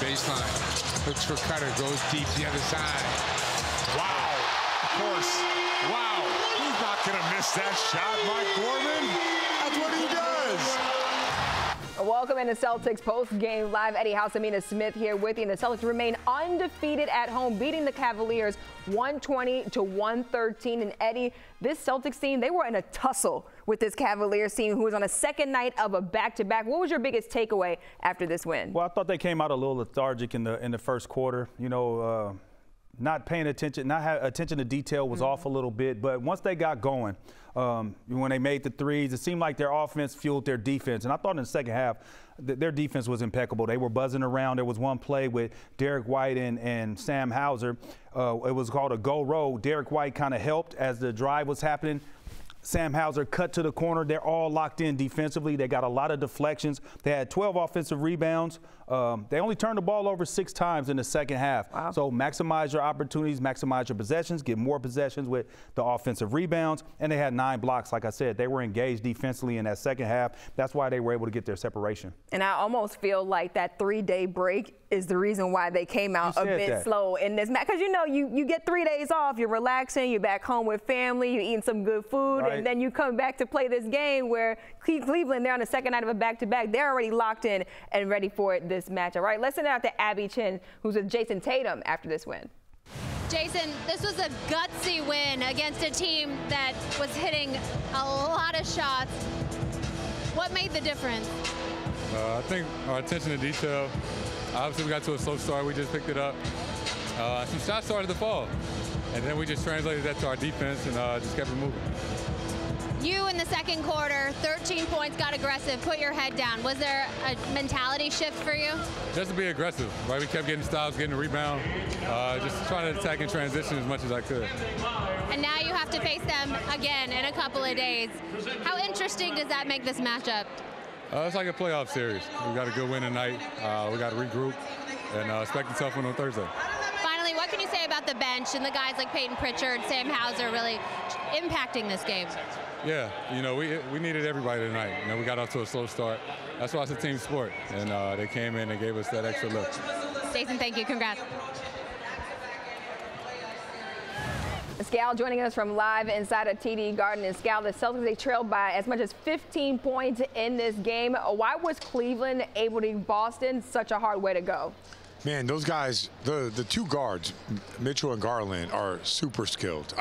baseline. Looks for Cutter, goes deep the other side. Wow. Of course. Wow. He's not going to miss that shot, Mike Gorman. That's what he does. Welcome into Celtics post-game live. Eddie House, Amina Smith here with you. And the Celtics remain undefeated at home, beating the Cavaliers 120-113. And Eddie, this Celtics team, they were in a tussle with this Cavaliers team who was on a second night of a back-to-back. What was your biggest takeaway after this win? Well, I thought they came out a little lethargic in the first quarter. You know, not paying attention, not having attention to detail was off a little bit. But once they got going, when they made the threes, it seemed like their offense fueled their defense. And I thought in the second half, their defense was impeccable. They were buzzing around. There was one play with Derek White and Sam Hauser. It was called a go roll. Derek White kind of helped as the drive was happening. Sam Hauser cut to the corner. They're all locked in defensively. They got a lot of deflections. They had 12 offensive rebounds. They only turned the ball over 6 times in the second half. Wow. So maximize your opportunities, maximize your possessions, get more possessions with the offensive rebounds. And they had 9 blocks. Like I said, they were engaged defensively in that second half. That's why they were able to get their separation. And I almost feel like that 3-day break is the reason why they came out a bit slow in this match. Because, you know, you get 3 days off, you're relaxing, you're back home with family, you're eating some good food, right. And then you come back to play this game where Cleveland, they're on the second night of a back-to-back. They're already locked in and ready for this match. All right, let's send it out to Abby Chin, who's with Jason Tatum after this win. Jason, this was a gutsy win against a team that was hitting a lot of shots. What made the difference? I think our attention to detail. Obviously, we got to a slow start. We just picked it up. Some shots started to fall. And then we just translated that to our defense and just kept it moving. You, in the second quarter, 13 points, got aggressive, put your head down. Was there a mentality shift for you? Just to be aggressive, right? We kept getting stops, getting a rebound, just trying to attack in transition as much as I could. And now you have to face them again in a couple of days. How interesting does that make this matchup? It's like a playoff series. We got a good win tonight. We got to regroup and expect a tough one on Thursday. Finally, what can you say about the bench and the guys like Peyton Pritchard, Sam Hauser really impacting this game? Yeah, you know, we needed everybody tonight. You know, we got off to a slow start. That's why it's a team sport. And they came in and gave us that extra lift. Jason, thank you. Congrats. Scal joining us from live inside of TD Garden. And Scal, the Celtics, they trailed by as much as 15 points in this game. Why was Cleveland able to beat Boston such a hard way to go? Man, those guys, the 2 guards, Mitchell and Garland, are super skilled.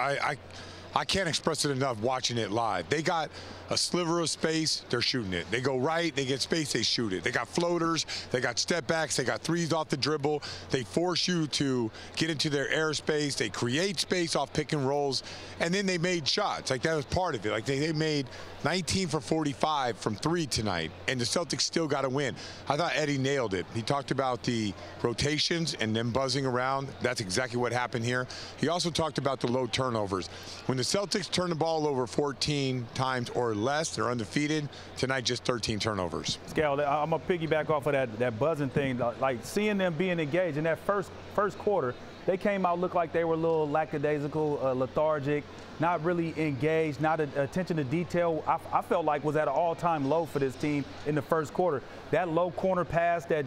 I can't express it enough watching it live. They got a sliver of space, they're shooting it. They go right, they get space, they shoot it. They got floaters, they got step backs, they got threes off the dribble. They force you to get into their airspace. They create space off pick and rolls. And then they made shots. Like, that was part of it. Like, they made 19 for 45 from 3 tonight, and the Celtics still got to win. I thought Eddie nailed it. He talked about the rotations and them buzzing around. That's exactly what happened here. He also talked about the low turnovers. When the Celtics turn the ball over 14 times or less, they're undefeated. Tonight, just 13 turnovers. Scal, I'm going to piggyback off of that buzzing thing. Like, seeing them being engaged in that first quarter, they came out, looked like they were a little lackadaisical, lethargic, not really engaged, not attention to detail. I felt like was at an all-time low for this team in the first quarter. That low corner pass that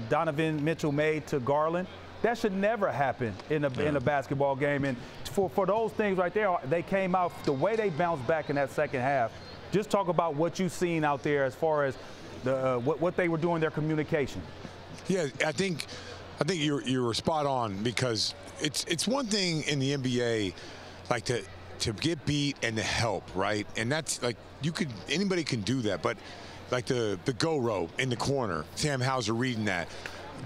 Donovan Mitchell made to Garland, that should never happen in a basketball game. And for those things right there, they came out, the way they bounced back in that second half. Just talk about what you've seen out there as far as what they were doing, their communication. Yeah, I think you're spot on, because it's one thing in the NBA, like to get beat and to help, right? And that's like, anybody can do that, but like the go row in the corner, Sam Hauser reading that.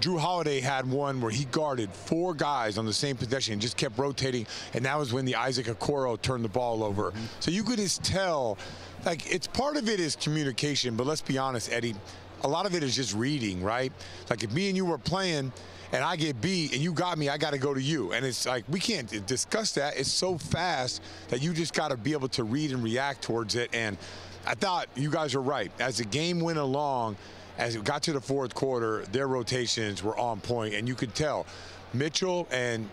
Drew Holiday had one where he guarded 4 guys on the same possession and just kept rotating, and that was when the Isaac Okoro turned the ball over. So you could just tell, like, it's part of it is communication, but let's be honest, Eddie, a lot of it is just reading, right? Like, if me and you were playing and I get beat and you got me, I got to go to you. And it's like, we can't discuss that. It's so fast that you just got to be able to read and react towards it. And I thought you guys were right. As the game went along, as it got to the fourth quarter, their rotations were on point, and you could tell Mitchell and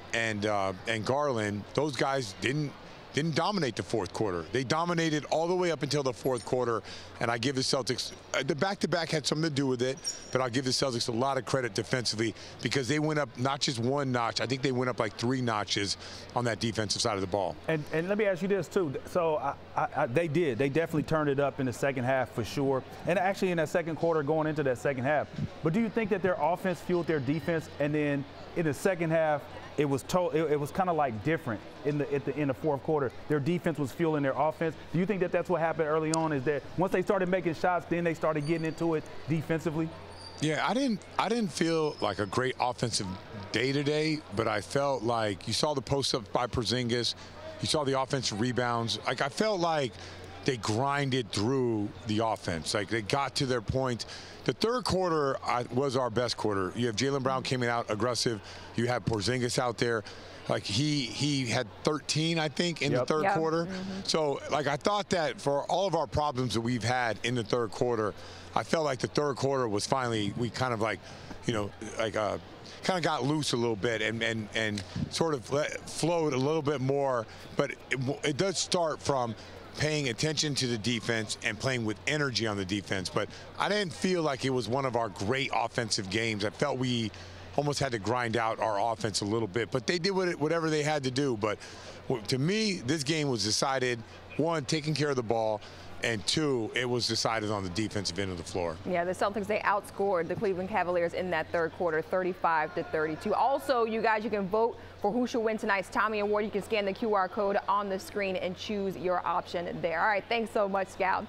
Garland, those guys didn't didn't dominate the fourth quarter. They dominated all the way up until the fourth quarter, and I give the Celtics, the back-to-back had something to do with it, but I'll give the Celtics a lot of credit defensively because they went up not just one notch, I think they went up like 3 notches on that defensive side of the ball. And let me ask you this, too. So they did. They definitely turned it up in the second half for sure, and actually in that second quarter going into that second half. But do you think that their offense fueled their defense, and then in the second half, it was kind of like different in the fourth quarter? Their defense was fueling their offense. Do you think that that's what happened early on, is that once they started making shots, then they started getting into it defensively? Yeah, I didn't feel like a great offensive day today, but I felt like you saw the post-ups by Porzingis, you saw the offensive rebounds. Like I felt like they grinded through the offense. Like they got to their point. The third quarter was our best quarter. You have Jaylen Brown came out aggressive. You have Porzingis out there. Like he had 13, I think, in the third quarter. So like I thought that for all of our problems that we've had in the third quarter, I felt like the third quarter was finally, we kind of like, you know, like kind of got loose a little bit and sort of flowed a little bit more. But it does start from paying attention to the defense and playing with energy on the defense. But I didn't feel like it was one of our great offensive games. I felt we almost had to grind out our offense a little bit. But they did whatever they had to do. But to me, this game was decided, 1, taking care of the ball, and 2, it was decided on the defensive end of the floor. Yeah, the Celtics, they outscored the Cleveland Cavaliers in that third quarter, 35-32. Also, you guys, you can vote for who should win tonight's Tommy Award. You can scan the QR code on the screen and choose your option there. All right, thanks so much, Scal.